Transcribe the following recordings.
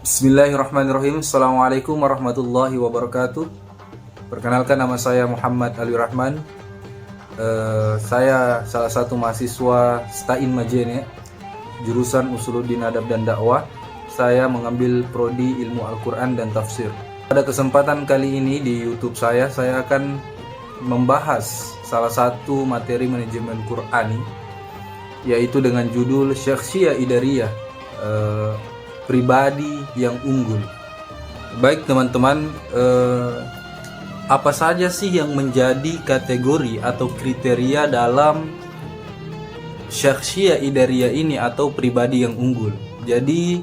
Bismillahirrahmanirrahim. Assalamualaikum warahmatullahi wabarakatuh. Perkenalkan, nama saya Muhammad Ali Rahman. Saya salah satu mahasiswa STAIN Majene, jurusan Usuluddin Adab dan Dakwah. Saya mengambil prodi Ilmu Al-Quran dan Tafsir. Pada kesempatan kali ini di YouTube saya akan membahas salah satu materi manajemen Qur'ani, yaitu dengan judul Syakhsiyah Idariyah, pribadi yang unggul. Baik teman-teman, apa saja sih yang menjadi kategori atau kriteria dalam Syakhsiyah Idariyah ini atau pribadi yang unggul? Jadi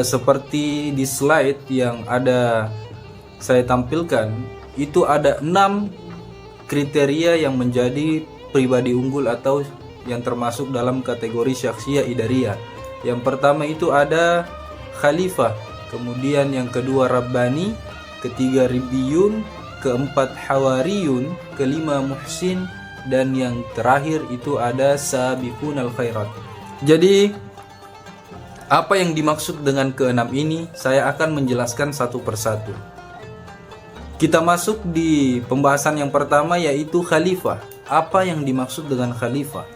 seperti di slide yang ada saya tampilkan, itu ada 6 kriteria yang menjadi pribadi unggul atau yang termasuk dalam kategori Syakhsiyah Idariyah. Yang pertama itu ada khalifah, kemudian yang kedua rabbani, ketiga ribiyun, keempat hawariyun, kelima muhsin, dan yang terakhir itu ada sabiqunal khairat. Jadi apa yang dimaksud dengan keenam ini saya akan menjelaskan satu persatu. Kita masuk di pembahasan yang pertama, yaitu khalifah. Apa yang dimaksud dengan khalifah?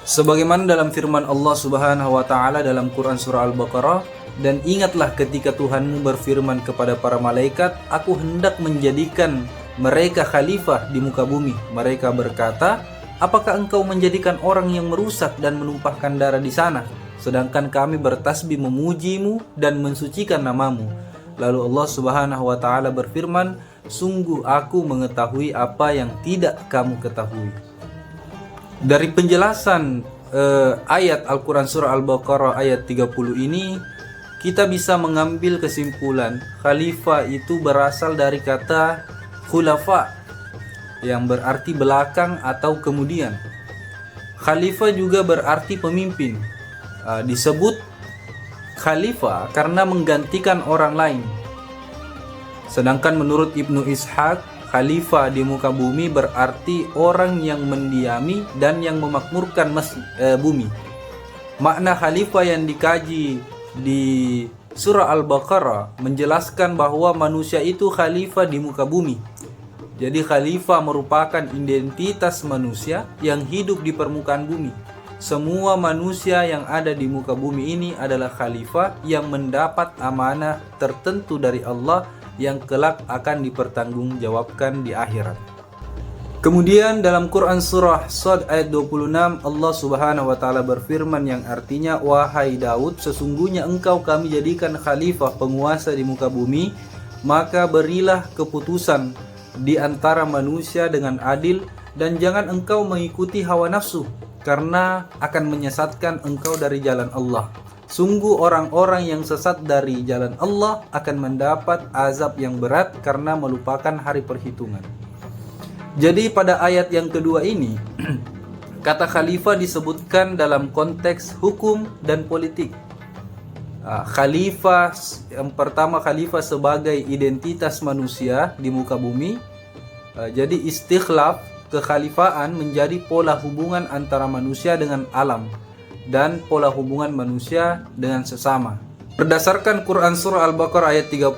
Sebagaimana dalam firman Allah Subhanahu wa taala dalam Quran surah Al-Baqarah, dan ingatlah ketika Tuhanmu berfirman kepada para malaikat, aku hendak menjadikan mereka khalifah di muka bumi. Mereka berkata, apakah engkau menjadikan orang yang merusak dan menumpahkan darah di sana, sedangkan kami bertasbih memujimu dan mensucikan namamu. Lalu Allah Subhanahu wa taala berfirman, sungguh aku mengetahui apa yang tidak kamu ketahui. Dari penjelasan ayat Al-Quran surah Al-Baqarah ayat 30 ini, kita bisa mengambil kesimpulan khalifah itu berasal dari kata khulafa, yang berarti belakang atau kemudian. Khalifah juga berarti pemimpin. Disebut khalifah karena menggantikan orang lain. Sedangkan menurut Ibnu Ishaq, khalifah di muka bumi berarti orang yang mendiami dan yang memakmurkan bumi. Makna khalifah yang dikaji di surah Al-Baqarah menjelaskan bahwa manusia itu khalifah di muka bumi. Jadi khalifah merupakan identitas manusia yang hidup di permukaan bumi. Semua manusia yang ada di muka bumi ini adalah khalifah yang mendapat amanah tertentu dari Allah yang kelak akan dipertanggungjawabkan di akhirat. Kemudian dalam Quran surah Shad ayat 26, Allah Subhanahu wa taala berfirman yang artinya, wahai Daud, sesungguhnya engkau kami jadikan khalifah, penguasa di muka bumi, maka berilah keputusan di antara manusia dengan adil, dan jangan engkau mengikuti hawa nafsu, karena akan menyesatkan engkau dari jalan Allah. Sungguh orang-orang yang sesat dari jalan Allah akan mendapat azab yang berat karena melupakan hari perhitungan. Jadi pada ayat yang kedua ini, kata khalifah disebutkan dalam konteks hukum dan politik. Khalifah yang pertama, khalifah sebagai identitas manusia di muka bumi. Jadi istikhlaf, kekhalifaan menjadi pola hubungan antara manusia dengan alam dan pola hubungan manusia dengan sesama. Berdasarkan Quran surah Al-Baqarah ayat 30,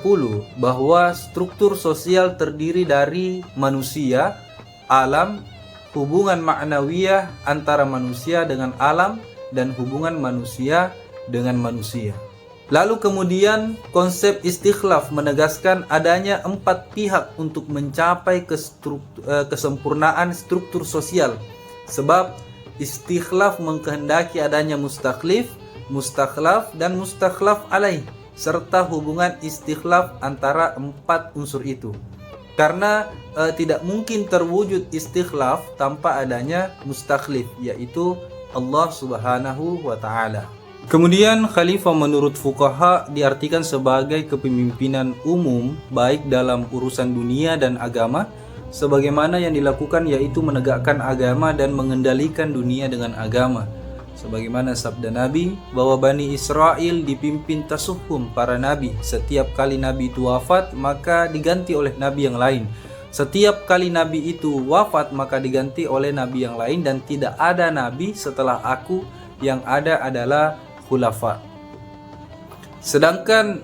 bahwa struktur sosial terdiri dari manusia, alam, hubungan ma'nawiyah antara manusia dengan alam, dan hubungan manusia dengan manusia. Lalu kemudian konsep istikhlaf menegaskan adanya 4 pihak untuk mencapai kesempurnaan struktur sosial. Sebab istikhlaf mengkehendaki adanya mustakhlif, mustakhlaf, dan mustakhlaf alaih, serta hubungan istikhlaf antara 4 unsur itu. Karena tidak mungkin terwujud istikhlaf tanpa adanya mustakhlif, yaitu Allah Subhanahu wa taala. Kemudian khalifah menurut fuqaha diartikan sebagai kepemimpinan umum baik dalam urusan dunia dan agama, sebagaimana yang dilakukan yaitu menegakkan agama dan mengendalikan dunia dengan agama. Sebagaimana sabda Nabi bahwa Bani Israel dipimpin tasuhum para nabi. Setiap kali nabi itu wafat maka diganti oleh nabi yang lain. Setiap kali nabi itu wafat maka diganti oleh nabi yang lain, dan tidak ada nabi setelah aku, yang ada adalah khulafa. Sedangkan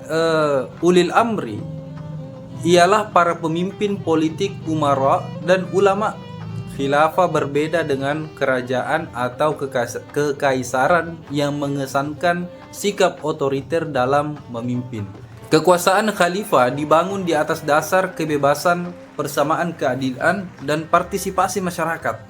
ulil amri ialah para pemimpin politik, umara dan ulama. Khilafah berbeda dengan kerajaan atau kekaisaran yang mengesankan sikap otoriter dalam memimpin. Kekuasaan khalifah dibangun di atas dasar kebebasan, persamaan keadilan, dan partisipasi masyarakat.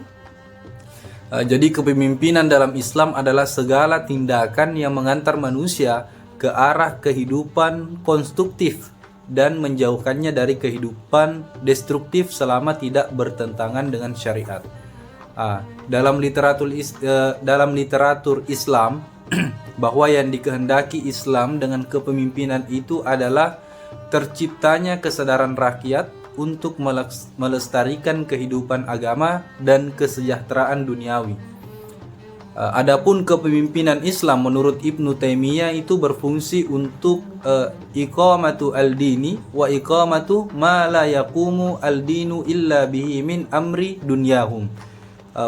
Jadi kepemimpinan dalam Islam adalah segala tindakan yang mengantar manusia ke arah kehidupan konstruktif dan menjauhkannya dari kehidupan destruktif selama tidak bertentangan dengan syariat. Dalam literatur Islam bahwa yang dikehendaki Islam dengan kepemimpinan itu adalah terciptanya kesadaran rakyat untuk melestarikan kehidupan agama dan kesejahteraan duniawi. Adapun kepemimpinan Islam menurut Ibnu Taimiyah itu berfungsi untuk iqamatu al-dini wa iqamatu ma la yaqumu al-dinu illa bihi min amri dunyahum.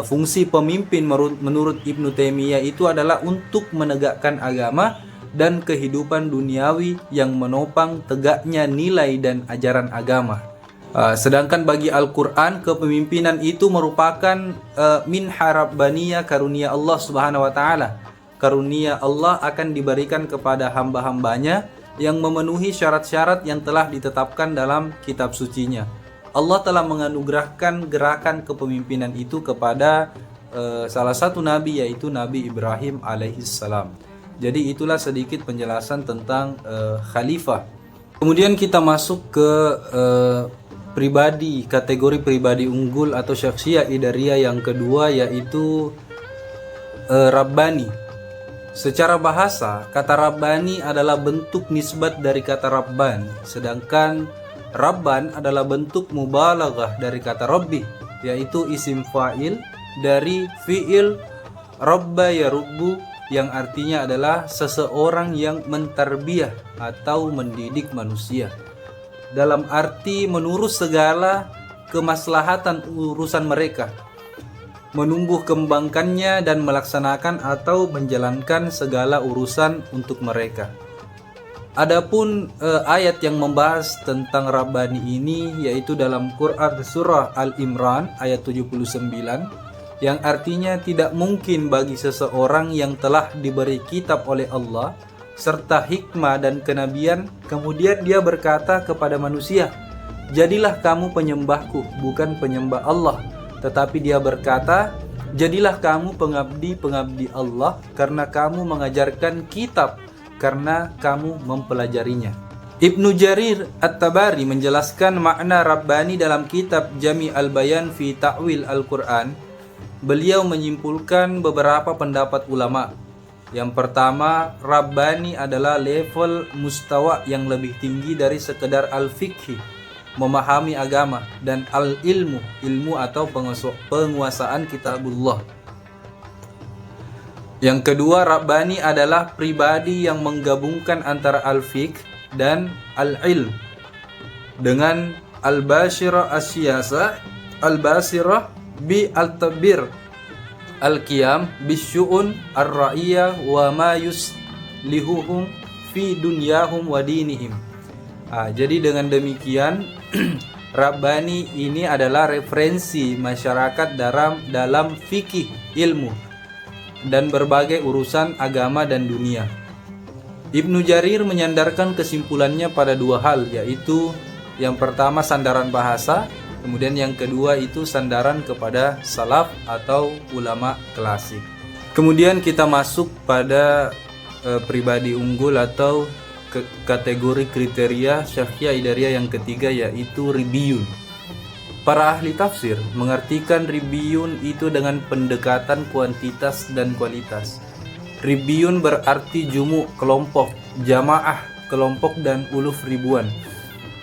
Fungsi pemimpin menurut Ibnu Taimiyah itu adalah untuk menegakkan agama dan kehidupan duniawi yang menopang tegaknya nilai dan ajaran agama. Sedangkan bagi Al-Quran, kepemimpinan itu merupakan minha rabbaniyah, karunia Allah Subhanahu wa Ta'ala. Karunia Allah akan diberikan kepada hamba-hambanya yang memenuhi syarat-syarat yang telah ditetapkan dalam kitab sucinya. Allah telah menganugerahkan gerakan kepemimpinan itu kepada salah satu nabi, yaitu Nabi Ibrahim alaihissalam. Jadi itulah sedikit penjelasan tentang khalifah. Kemudian kita masuk ke kategori pribadi unggul atau syakhsiyah idariyah yang kedua, yaitu Rabbani. Secara bahasa, kata Rabbani adalah bentuk nisbat dari kata Rabban, sedangkan Rabban adalah bentuk mubalaghah dari kata Rabbi, yaitu isim fa'il dari fi'il Rabba yarubbu, yang artinya adalah seseorang yang mentarbiyah atau mendidik manusia, dalam arti menurut segala kemaslahatan urusan mereka, menumbuh kembangkannya dan melaksanakan atau menjalankan segala urusan untuk mereka. Adapun ayat yang membahas tentang Rabbani ini yaitu dalam Quran surah Al-Imran ayat 79, yang artinya tidak mungkin bagi seseorang yang telah diberi kitab oleh Allah serta hikmah dan kenabian, kemudian dia berkata kepada manusia, jadilah kamu penyembahku, bukan penyembah Allah. Tetapi dia berkata, jadilah kamu pengabdi Allah, karena kamu mengajarkan kitab, karena kamu mempelajarinya. Ibnu Jarir At-Tabari menjelaskan makna Rabbani dalam kitab Jami' al-Bayan fi Ta'wil Al-Quran. Beliau menyimpulkan beberapa pendapat ulama. Yang pertama, Rabbani adalah level mustawa yang lebih tinggi dari sekedar al-fiqhi, memahami agama, dan al-ilmu, ilmu atau penguasaan kitabullah. Yang kedua, Rabbani adalah pribadi yang menggabungkan antara al-fiqh dan al-ilm dengan al-bashirah as-siyasah, al-basirah bi al-tabir, al-qiyam bisyu'un ar-ra'iyah wa ma yuslihuhum fi dunyahum wa dinihim. Jadi dengan demikian Rabbani ini adalah referensi masyarakat dalam fikih, ilmu, dan berbagai urusan agama dan dunia. Ibnu Jarir menyandarkan kesimpulannya pada dua hal, yaitu yang pertama sandaran bahasa, kemudian yang kedua itu sandaran kepada salaf atau ulama klasik. Kemudian kita masuk pada pribadi unggul atau kategori kriteria syakhsiyah idariyah yang ketiga, yaitu ribiyun. Para ahli tafsir mengartikan ribiyun itu dengan pendekatan kuantitas dan kualitas. Ribiyun berarti jumu, kelompok, jamaah, kelompok, dan uluf, ribuan.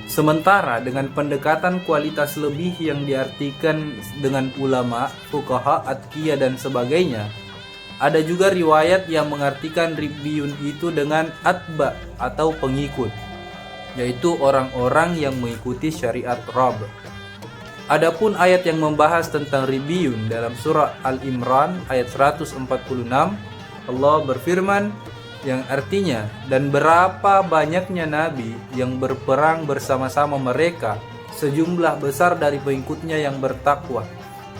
Sementara dengan pendekatan kualitas lebih yang diartikan dengan ulama, fuqaha, atqiyah, dan sebagainya, ada juga riwayat yang mengartikan ribiyun itu dengan atba atau pengikut, yaitu orang-orang yang mengikuti syariat Rabb. Adapun ayat yang membahas tentang ribiyun dalam surah Al-Imran ayat 146, Allah berfirman, yang artinya, dan berapa banyaknya nabi yang berperang bersama-sama mereka, sejumlah besar dari pengikutnya yang bertakwa.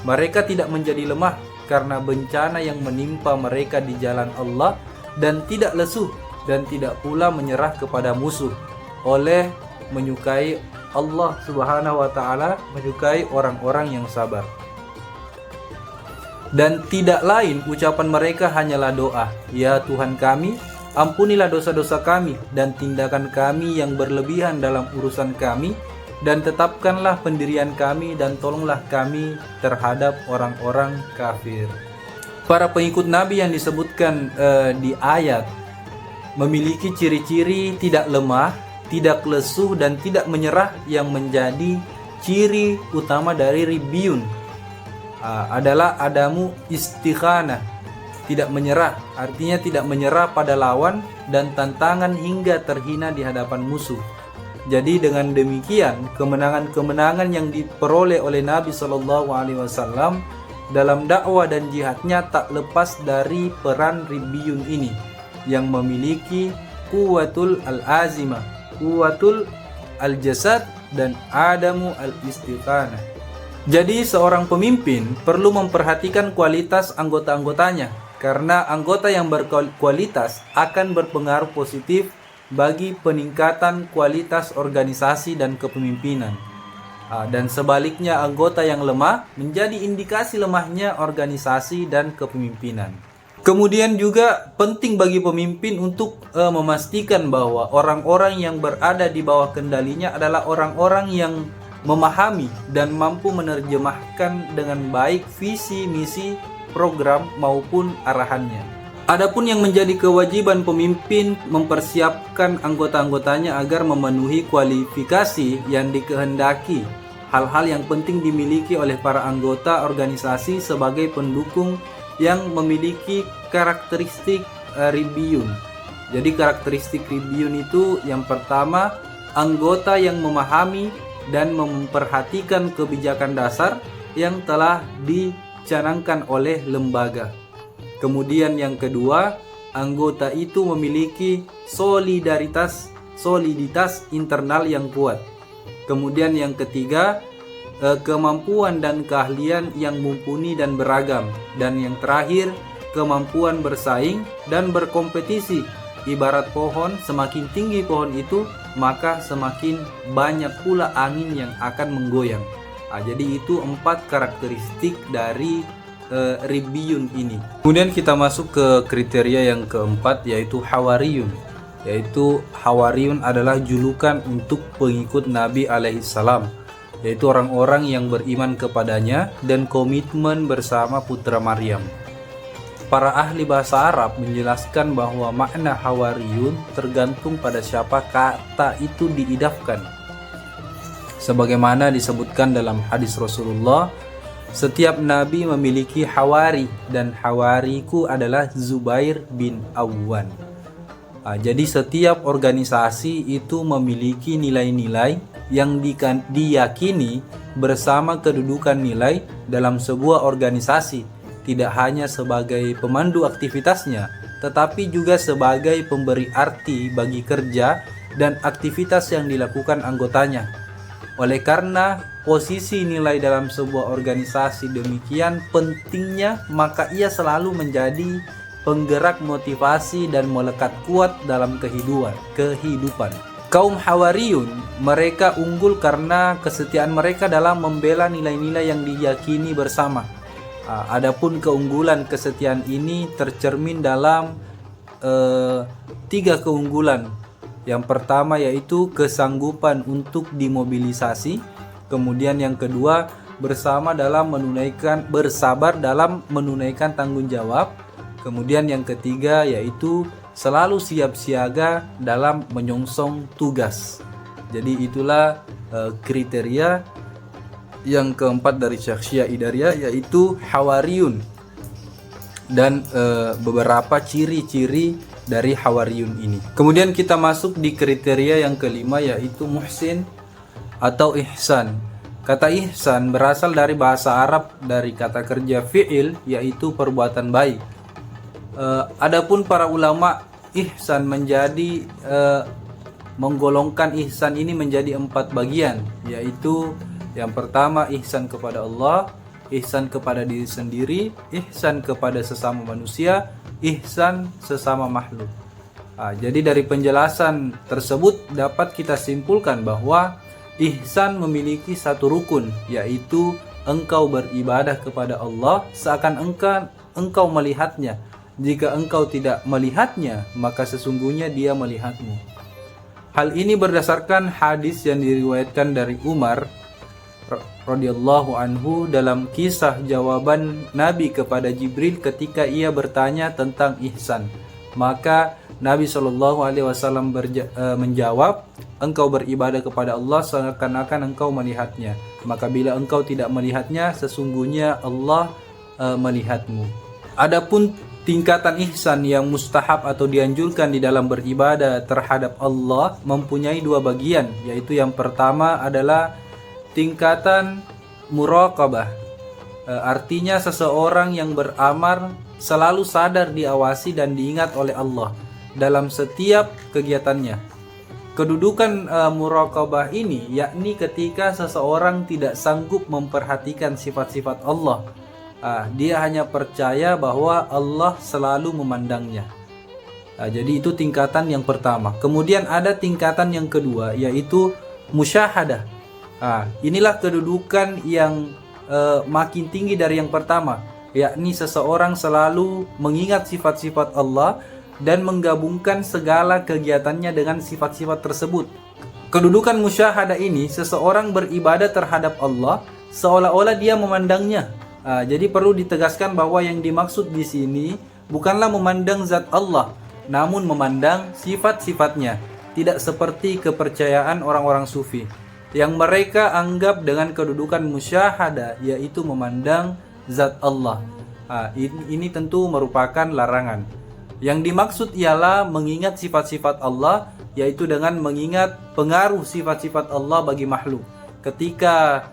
Mereka tidak menjadi lemah karena bencana yang menimpa mereka di jalan Allah, dan tidak lesuh dan tidak pula menyerah kepada musuh. Oleh menyukai Allah Subhanahu wa taala, menyukai orang-orang yang sabar. Dan tidak lain ucapan mereka hanyalah doa, ya Tuhan kami, ampunilah dosa-dosa kami dan tindakan kami yang berlebihan dalam urusan kami, dan tetapkanlah pendirian kami dan tolonglah kami terhadap orang-orang kafir. Para pengikut Nabi yang disebutkan di ayat memiliki ciri-ciri tidak lemah, tidak lesuh dan tidak menyerah, yang menjadi ciri utama dari Ribbiyun adalah adamu istikhanah, tidak menyerah, artinya tidak menyerah pada lawan dan tantangan hingga terhina di hadapan musuh. Jadi dengan demikian kemenangan-kemenangan yang diperoleh oleh Nabi Shallallahu Alaihi Wasallam dalam dakwah dan jihadnya tak lepas dari peran Ribbiyun ini, yang memiliki kuwatul al-azimah, kuwatul al-jasad, dan adamu al-istikhanah. Jadi seorang pemimpin perlu memperhatikan kualitas anggota-anggotanya, karena anggota yang berkualitas akan berpengaruh positif bagi peningkatan kualitas organisasi dan kepemimpinan. Dan sebaliknya, anggota yang lemah menjadi indikasi lemahnya organisasi dan kepemimpinan. Kemudian juga penting bagi pemimpin untuk memastikan bahwa orang-orang yang berada di bawah kendalinya adalah orang-orang yang memahami dan mampu menerjemahkan dengan baik visi, misi, program maupun arahannya. Adapun yang menjadi kewajiban pemimpin mempersiapkan anggota-anggotanya agar memenuhi kualifikasi yang dikehendaki. Hal-hal yang penting dimiliki oleh para anggota organisasi sebagai pendukung yang memiliki karakteristik Ribbiyun. Jadi karakteristik Ribbiyun itu yang pertama, anggota yang memahami dan memperhatikan kebijakan dasar yang telah dicanangkan oleh lembaga. Kemudian yang kedua, anggota itu memiliki soliditas internal yang kuat. Kemudian yang ketiga, kemampuan dan keahlian yang mumpuni dan beragam. Dan yang terakhir, kemampuan bersaing dan berkompetisi. Ibarat pohon, semakin tinggi pohon itu, maka semakin banyak pula angin yang akan menggoyang. Jadi itu 4 karakteristik dari Ribbiyun ini. Kemudian kita masuk ke kriteria yang keempat, yaitu Hawariyun. Yaitu Hawariyun adalah julukan untuk pengikut Nabi alaihissalam, yaitu orang-orang yang beriman kepadanya dan komitmen bersama putra Maryam. Para ahli bahasa Arab menjelaskan bahwa makna Hawariyun tergantung pada siapa kata itu diidafkan. Sebagaimana disebutkan dalam hadis Rasulullah, setiap nabi memiliki hawari, dan hawariku adalah Zubair bin Awwan. Jadi setiap organisasi itu memiliki nilai-nilai yang diyakini bersama kedudukan nilai dalam sebuah organisasi, tidak hanya sebagai pemandu aktivitasnya, tetapi juga sebagai pemberi arti bagi kerja dan aktivitas yang dilakukan anggotanya. Oleh karena posisi nilai dalam sebuah organisasi demikian pentingnya, maka ia selalu menjadi penggerak motivasi dan melekat kuat dalam kehidupan. Kaum Hawariyun, mereka unggul karena kesetiaan mereka dalam membela nilai-nilai yang diyakini bersama. Adapun keunggulan kesetiaan ini tercermin dalam 3 keunggulan. Yang pertama yaitu kesanggupan untuk dimobilisasi. Kemudian yang kedua, bersabar dalam menunaikan tanggung jawab. Kemudian yang ketiga yaitu selalu siap siaga dalam menyongsong tugas. Jadi itulah kriteria yang keempat dari Syakhsiyah Idariyah, yaitu Hawariyun, dan beberapa ciri-ciri dari Hawariyun ini. Kemudian kita masuk di kriteria yang kelima, yaitu Muhsin atau Ihsan. Kata Ihsan berasal dari bahasa Arab dari kata kerja fi'il, yaitu perbuatan baik. Adapun para ulama ihsan menjadi menggolongkan ihsan ini menjadi 4 bagian, yaitu yang pertama ihsan kepada Allah, ihsan kepada diri sendiri, ihsan kepada sesama manusia, ihsan sesama makhluk. Jadi dari penjelasan tersebut dapat kita simpulkan bahwa ihsan memiliki satu rukun, yaitu engkau beribadah kepada Allah seakan engkau melihatnya. Jika engkau tidak melihatnya, maka sesungguhnya dia melihatmu. Hal ini berdasarkan hadis yang diriwayatkan dari Umar radhiyallahu anhu dalam kisah jawaban Nabi kepada Jibril ketika ia bertanya tentang ihsan. Maka Nabi Shallallahu Alaihi Wasallam menjawab, engkau beribadah kepada Allah seakan-akan engkau melihatnya. Maka bila engkau tidak melihatnya, sesungguhnya Allah melihatmu. Adapun tingkatan ihsan yang mustahab atau dianjurkan di dalam beribadah terhadap Allah mempunyai 2 bagian, yaitu yang pertama adalah tingkatan muraqabah. Artinya seseorang yang beramal selalu sadar diawasi dan diingat oleh Allah dalam setiap kegiatannya. Kedudukan muraqabah ini yakni ketika seseorang tidak sanggup memperhatikan sifat-sifat Allah. Dia hanya percaya bahwa Allah selalu memandangnya. Jadi itu tingkatan yang pertama. Kemudian ada tingkatan yang kedua, yaitu musyahadah. Inilah kedudukan yang makin tinggi dari yang pertama, yakni seseorang selalu mengingat sifat-sifat Allah dan menggabungkan segala kegiatannya dengan sifat-sifat tersebut. Kedudukan musyahadah ini, seseorang beribadah terhadap Allah seolah-olah dia memandangnya. Jadi perlu ditegaskan bahwa yang dimaksud di sini bukanlah memandang zat Allah, namun memandang sifat-sifatnya. Tidak seperti kepercayaan orang-orang sufi yang mereka anggap dengan kedudukan musyahadah, yaitu memandang zat Allah. Ini tentu merupakan larangan. Yang dimaksud ialah mengingat sifat-sifat Allah, yaitu dengan mengingat pengaruh sifat-sifat Allah bagi makhluk. Ketika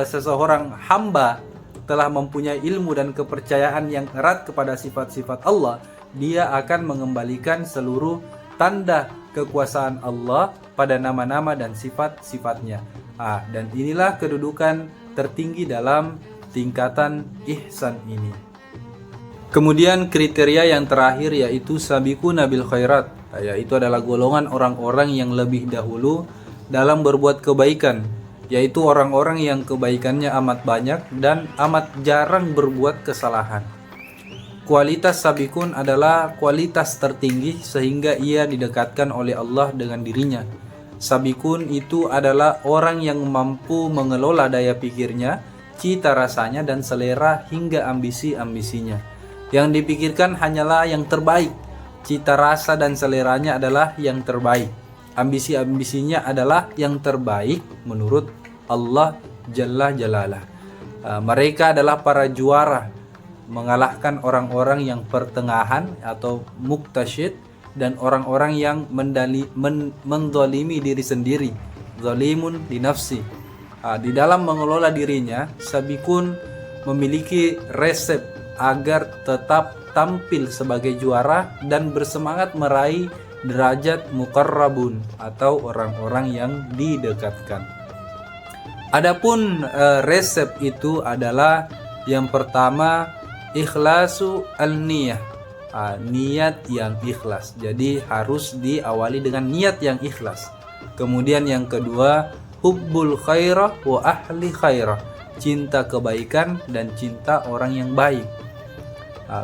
seseorang hamba telah mempunyai ilmu dan kepercayaan yang erat kepada sifat-sifat Allah, dia akan mengembalikan seluruh tanda kekuasaan Allah pada nama-nama dan sifat-sifatnya. Dan inilah kedudukan tertinggi dalam tingkatan ihsan ini. Kemudian kriteria yang terakhir yaitu sabiquna bil khairat, yaitu adalah golongan orang-orang yang lebih dahulu dalam berbuat kebaikan, yaitu orang-orang yang kebaikannya amat banyak dan amat jarang berbuat kesalahan. Kualitas sabiqun adalah kualitas tertinggi sehingga ia didekatkan oleh Allah dengan dirinya. Sabiqun itu adalah orang yang mampu mengelola daya pikirnya, cita rasanya dan selera hingga ambisi-ambisinya. Yang dipikirkan hanyalah yang terbaik. Cita rasa dan seleranya adalah yang terbaik. Ambisi-ambisinya adalah yang terbaik menurut Allah Jalla Jalalah. Mereka adalah para juara, mengalahkan orang-orang yang pertengahan atau muqtasyid dan orang-orang yang menzalimi diri sendiri, zalimun di nafsi. Di dalam mengelola dirinya, sabiqun memiliki resep agar tetap tampil sebagai juara dan bersemangat meraih derajat muqarrabun atau orang-orang yang didekatkan. Adapun resep itu adalah yang pertama ikhlasu al-niyah, niat yang ikhlas. Jadi harus diawali dengan niat yang ikhlas. Kemudian yang kedua hubbul khairah wa ahli khairah, cinta kebaikan dan cinta orang yang baik.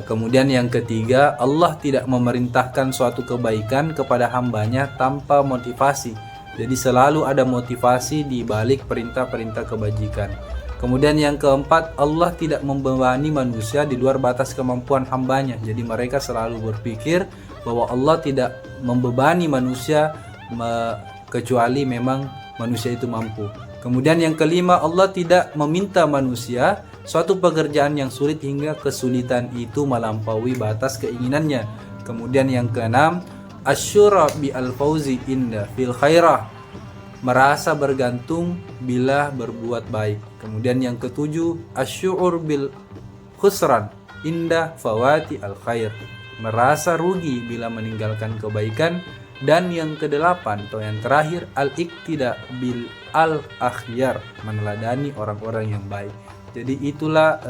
Kemudian yang ketiga, Allah tidak memerintahkan suatu kebaikan kepada hambanya tanpa motivasi. Jadi selalu ada motivasi di balik perintah-perintah kebajikan. Kemudian yang keempat, Allah tidak membebani manusia di luar batas kemampuan hambanya. Jadi mereka selalu berpikir bahwa Allah tidak membebani manusia kecuali memang manusia itu mampu. Kemudian yang kelima, Allah tidak meminta manusia suatu pekerjaan yang sulit hingga kesulitan itu melampaui batas keinginannya. Kemudian yang keenam, asyura bi al-fauzi inda fil khairah, merasa bergantung bila berbuat baik. Kemudian yang ketujuh, asyur bil khusran inda fawati al khair, merasa rugi bila meninggalkan kebaikan. Dan yang kedelapan atau yang terakhir, al-iqtida bil al-akhyar, meneladani orang-orang yang baik. Jadi itulah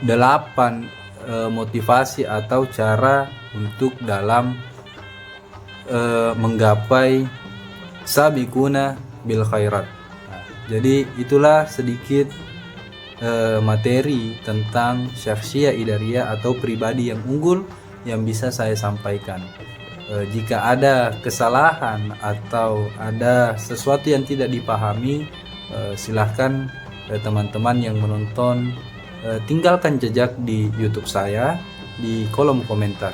8 motivasi atau cara untuk dalam menggapai sabiquna bil khairat. Jadi itulah sedikit materi tentang syakhsiyah idariyah atau pribadi yang unggul yang bisa saya sampaikan. Jika ada kesalahan atau ada sesuatu yang tidak dipahami, silahkan teman-teman yang menonton tinggalkan jejak di YouTube saya di kolom komentar.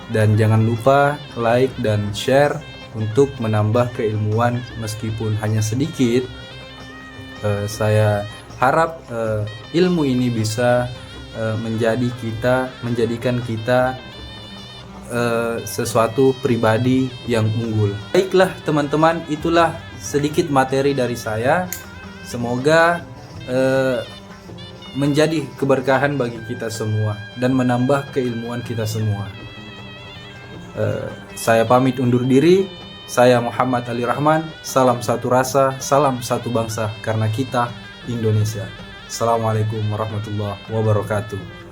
Dan jangan lupa like dan share untuk menambah keilmuan meskipun hanya sedikit. Saya harap ilmu ini bisa menjadikan kita sesuatu pribadi yang unggul. Baiklah teman-teman, itulah sedikit materi dari saya. Semoga menjadi keberkahan bagi kita semua dan menambah keilmuan kita semua. Saya pamit undur diri. Saya Muhammad Ali Rahman. Salam satu rasa, salam satu bangsa, karena kita Indonesia. Assalamualaikum warahmatullahi wabarakatuh.